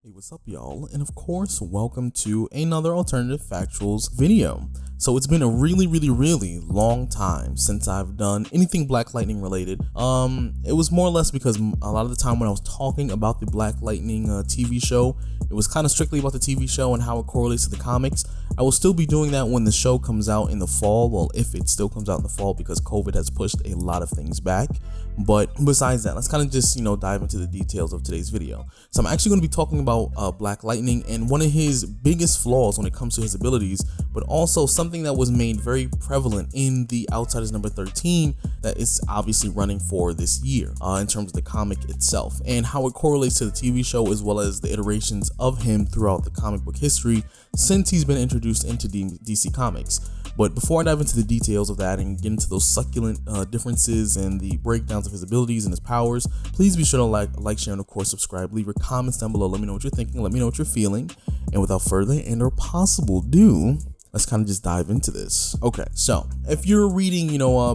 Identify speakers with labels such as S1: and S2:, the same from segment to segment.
S1: Hey, what's up, y'all? And of course, welcome to another alternative factuals video. So it's been a really long time since I've done anything Black Lightning related. It was more or less because a lot of the time when I was talking about the Black Lightning TV show, it was kind of strictly about the TV show and how it correlates to the comics. I will still be doing that when the show comes out in the fall. Well, if it still comes out in the fall, because COVID has pushed a lot of things back. But besides that, let's kind of just, dive into the details of today's video. So I'm actually going to be talking about Black Lightning and one of his biggest flaws when it comes to his abilities, but also something that was made very prevalent in the Outsiders number 13 that is obviously running for this year in terms of the comic itself and how it correlates to the TV show as well as the iterations of him throughout the comic book history since he's been introduced into DC Comics. But before I dive into the details of that and get into those succulent differences and the breakdowns of his abilities and his powers, please be sure to like, share, and of course subscribe. Leave your comments down below. Let me know what you're thinking. Let me know what you're feeling. And without further or possible ado, let's kind of just dive into this. Okay, so if you're reading,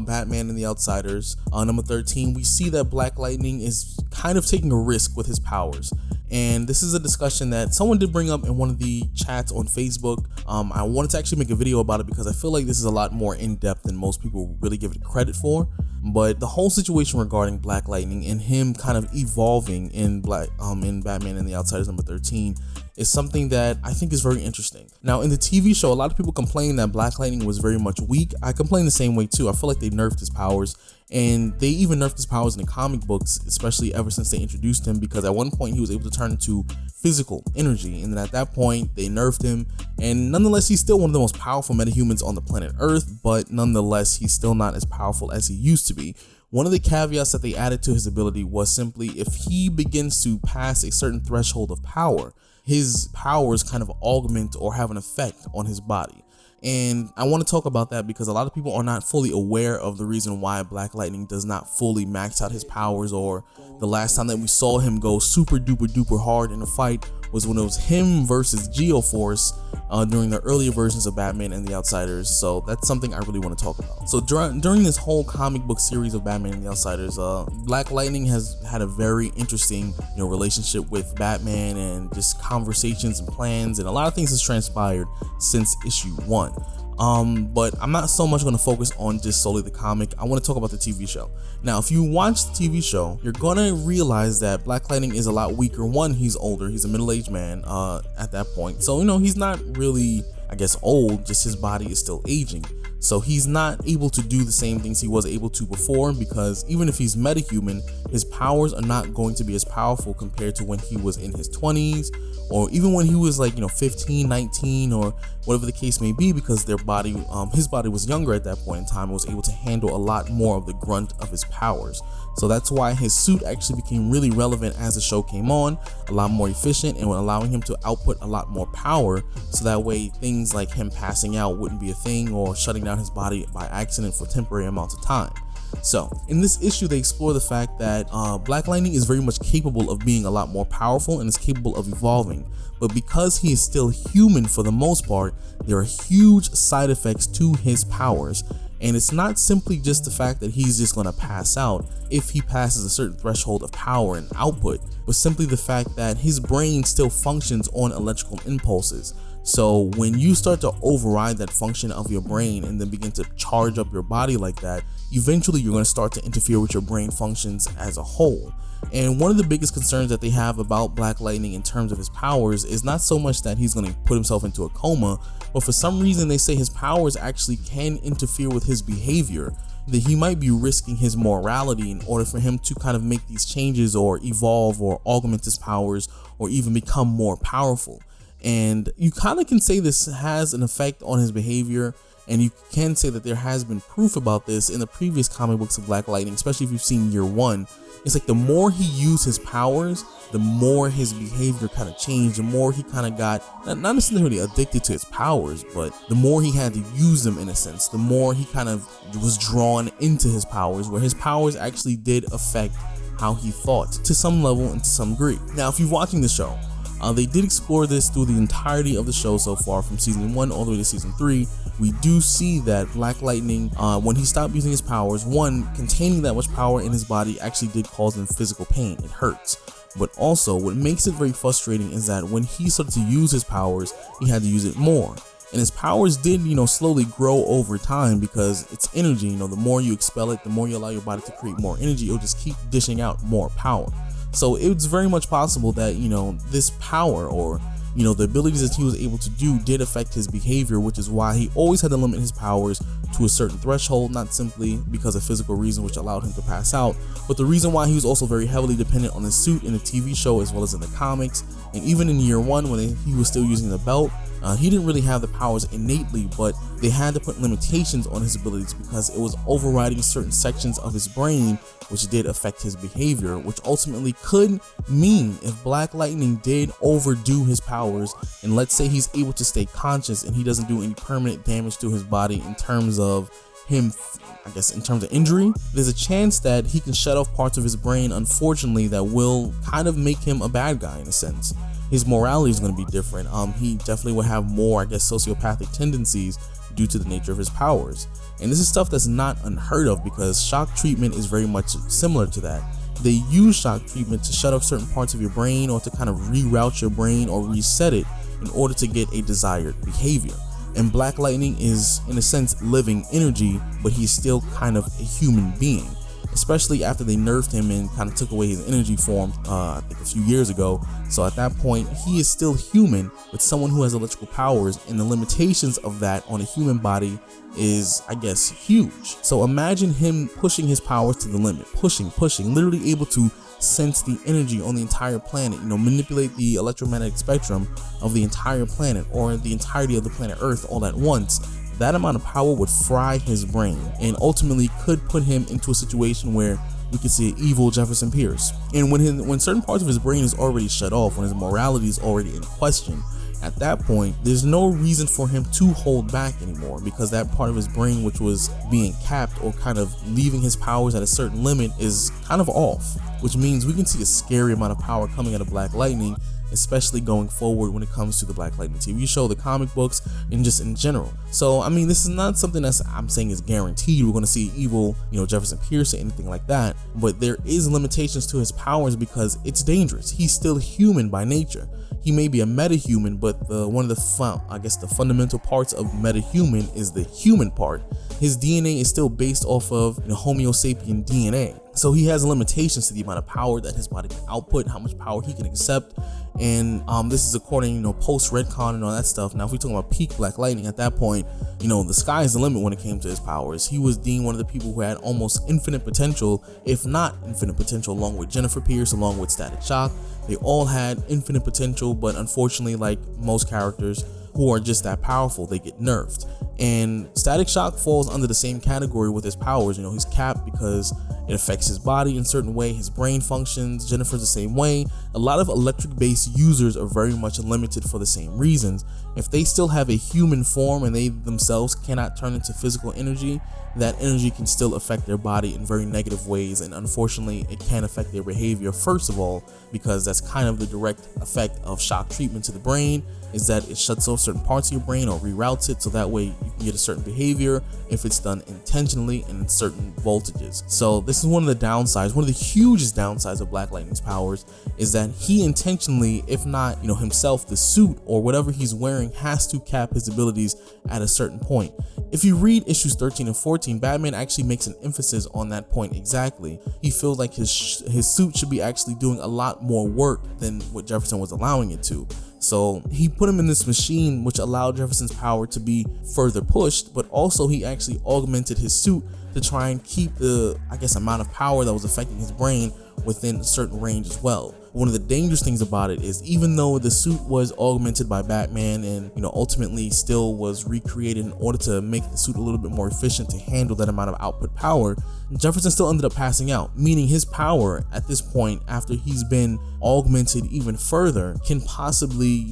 S1: Batman and the Outsiders, number 13, we see that Black Lightning is kind of taking a risk with his powers. And this is a discussion that someone did bring up in one of the chats on Facebook. I wanted to actually make a video about it because I feel like this is a lot more in-depth than most people really give it credit for. But the whole situation regarding Black Lightning and him kind of evolving in Batman and the Outsiders number 13 is something that I think is very interesting. Now, in the TV show, a lot of people complain that Black Lightning was very much weak. I complain the same way too. I feel like they nerfed his powers, and they even nerfed his powers in the comic books, especially ever since they introduced him, because at one point he was able to turn into physical energy, and then at that point they nerfed him, and nonetheless he's still one of the most powerful metahumans on the planet Earth, but nonetheless he's still not as powerful as he used to be. One of the caveats that they added to his ability was simply if he begins to pass a certain threshold of power, his powers kind of augment or have an effect on his body. And I want to talk about that because a lot of people are not fully aware of the reason why Black Lightning does not fully max out his powers, or the last time that we saw him go super duper hard in a fight was when it was him versus Geoforce during the earlier versions of Batman and the Outsiders. So that's something I really want to talk about. So during this whole comic book series of Batman and the Outsiders, Black Lightning has had a very interesting relationship with Batman, and just conversations and plans, and a lot of things has transpired since issue 1. But I'm not so much going to focus on just solely the comic. I want to talk about the TV show. Now, if you watch the TV show, you're going to realize that Black Lightning is a lot weaker. One, he's older. He's a middle-aged man at that point. So, he's not really, I guess, old, just his body is still aging. So he's not able to do the same things he was able to before, because even if he's metahuman, his powers are not going to be as powerful compared to when he was in his 20s, or even when he was like 15, 19, or whatever the case may be, because his body was younger at that point in time and was able to handle a lot more of the grunt of his powers. So that's why his suit actually became really relevant as the show came on, a lot more efficient, and allowing him to output a lot more power, so that way things like him passing out wouldn't be a thing, or shutting down his body by accident for temporary amounts of time. So in this issue, they explore the fact that Black Lightning is very much capable of being a lot more powerful and is capable of evolving, but because he is still human for the most part, there are huge side effects to his powers. And it's not simply just the fact that he's just going to pass out if he passes a certain threshold of power and output, but simply the fact that his brain still functions on electrical impulses. So when you start to override that function of your brain and then begin to charge up your body like that, eventually you're going to start to interfere with your brain functions as a whole. And one of the biggest concerns that they have about Black Lightning in terms of his powers is not so much that he's going to put himself into a coma, but for some reason they say his powers actually can interfere with his behavior, that he might be risking his morality in order for him to kind of make these changes or evolve or augment his powers or even become more powerful. And you kind of can say this has an effect on his behavior, and you can say that there has been proof about this in the previous comic books of Black Lightning, especially if you've seen year 1. It's like the more he used his powers, the more his behavior kind of changed, the more he kind of got, not necessarily addicted to his powers, but the more he had to use them in a sense, the more he kind of was drawn into his powers, where his powers actually did affect how he thought to some level and to some degree. Now, if you're watching the show, they did explore this through the entirety of the show so far, from season 1 all the way to season 3. We do see that Black Lightning, when he stopped using his powers, one, containing that much power in his body actually did cause him physical pain. It hurts. But also what makes it very frustrating is that when he started to use his powers, he had to use it more. And his powers did, slowly grow over time because it's energy. The more you expel it, the more you allow your body to create more energy, it'll just keep dishing out more power. So it's very much possible that, this power or, the abilities that he was able to do did affect his behavior, which is why he always had to limit his powers to a certain threshold, not simply because of physical reason, which allowed him to pass out, but the reason why he was also very heavily dependent on his suit in the TV show as well as in the comics. And even in year one, when he was still using the belt, he didn't really have the powers innately, but they had to put limitations on his abilities because it was overriding certain sections of his brain, which did affect his behavior, which ultimately could mean if Black Lightning did overdo his powers, and let's say he's able to stay conscious and he doesn't do any permanent damage to his body in terms of him, I guess in terms of injury, there's a chance that he can shut off parts of his brain, unfortunately, that will kind of make him a bad guy in a sense. His morality is going to be different. He definitely will have more, I guess, sociopathic tendencies due to the nature of his powers. And this is stuff that's not unheard of because shock treatment is very much similar to that. They use shock treatment to shut off certain parts of your brain or to kind of reroute your brain or reset it in order to get a desired behavior. And Black Lightning is, in a sense, living energy, but he's still kind of a human being, especially after they nerfed him and kind of took away his energy form, I think a few years ago. So at that point, he is still human, but someone who has electrical powers, and the limitations of that on a human body is, I guess, huge. So imagine him pushing his powers to the limit, pushing, literally able to sense the energy on the entire planet, manipulate the electromagnetic spectrum of the entire planet or the entirety of the planet Earth all at once. That amount of power would fry his brain and ultimately could put him into a situation where we could see an evil Jefferson Pierce. And when certain parts of his brain is already shut off, when his morality is already in question, at that point, there's no reason for him to hold back anymore because that part of his brain which was being capped or kind of leaving his powers at a certain limit is kind of off, which means we can see a scary amount of power coming out of Black Lightning, especially going forward when it comes to the Black Lightning TV show, the comic books, and just in general. So, I mean, this is not something that's I'm saying is guaranteed we're going to see evil, Jefferson Pierce or anything like that, but there is limitations to his powers because it's dangerous. He's still human by nature. He may be a meta-human, but one of the fundamental parts of meta-human is the human part. His DNA is still based off of Homo sapien DNA. So he has limitations to the amount of power that his body can output, how much power he can accept. And this is according, post Redcon and all that stuff. Now, if we're talking about peak Black Lightning, at that point, the sky is the limit when it came to his powers. He was deemed one of the people who had almost infinite potential, if not infinite potential, along with Jennifer Pierce, along with Static Shock. They all had infinite potential, but unfortunately, like most characters who are just that powerful, they get nerfed. And Static Shock falls under the same category with his powers. He's capped because it affects his body in a certain way, his brain functions. Jennifer's the same way. A lot of electric-based users are very much limited for the same reasons. If they still have a human form and they themselves cannot turn into physical energy, that energy can still affect their body in very negative ways, and unfortunately it can affect their behavior. First of all, because that's kind of the direct effect of shock treatment to the brain, is that it shuts off certain parts of your brain or reroutes it so that way you can get a certain behavior if it's done intentionally and in certain voltages. So this is one of the downsides, one of the hugest downsides of Black Lightning's powers, is that he intentionally, if not himself, the suit or whatever he's wearing has to cap his abilities at a certain point. If you read issues 13 and 14, Batman actually makes an emphasis on that point exactly. He feels like his suit should be actually doing a lot more work than what Jefferson was allowing it to. So he put him in this machine which allowed Jefferson's power to be further pushed, but also he actually augmented his suit to try and keep the, amount of power that was affecting his brain within a certain range as well. One of the dangerous things about it is even though the suit was augmented by Batman and ultimately still was recreated in order to make the suit a little bit more efficient to handle that amount of output power, Jefferson still ended up passing out, meaning his power at this point, after he's been augmented even further, can possibly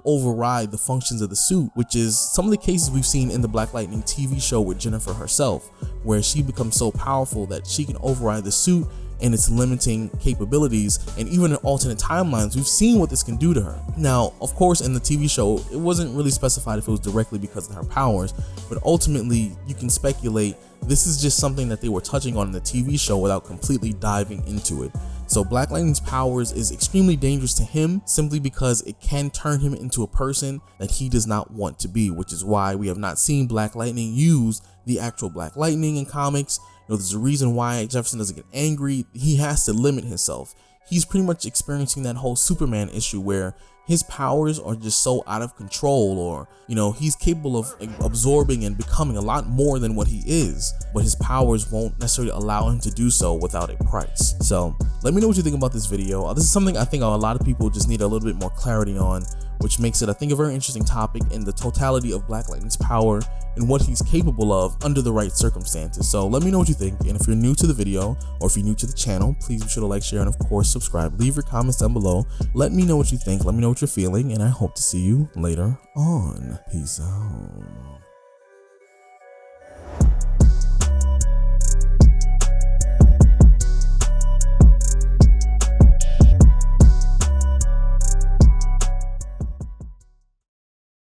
S1: override the functions of the suit, which is some of the cases we've seen in the Black Lightning TV show with Jennifer herself, where she becomes so powerful that she can override the suit and its limiting capabilities. And even in alternate timelines, we've seen what this can do to her. Now, of course, in the TV show, it wasn't really specified if it was directly because of her powers, but ultimately you can speculate this is just something that they were touching on in the TV show without completely diving into it. So Black Lightning's powers is extremely dangerous to him simply because it can turn him into a person that he does not want to be, which is why we have not seen Black Lightning use the actual Black Lightning in comics. There's a reason why Jefferson doesn't get angry. He has to limit himself. He's pretty much experiencing that whole Superman issue where his powers are just so out of control, or he's capable of absorbing and becoming a lot more than what he is, but his powers won't necessarily allow him to do so without a price. So let me know what you think about this video. This is something I think a lot of people just need a little bit more clarity on, which makes it, I think, a very interesting topic in the totality of Black Lightning's power and what he's capable of under the right circumstances. So let me know what you think, and if you're new to the video or if you're new to the channel, please be sure to like, share, and of course subscribe. Leave your comments down below. Let me know what you think. Let me know what you're feeling, and I hope to see you later on. Peace out.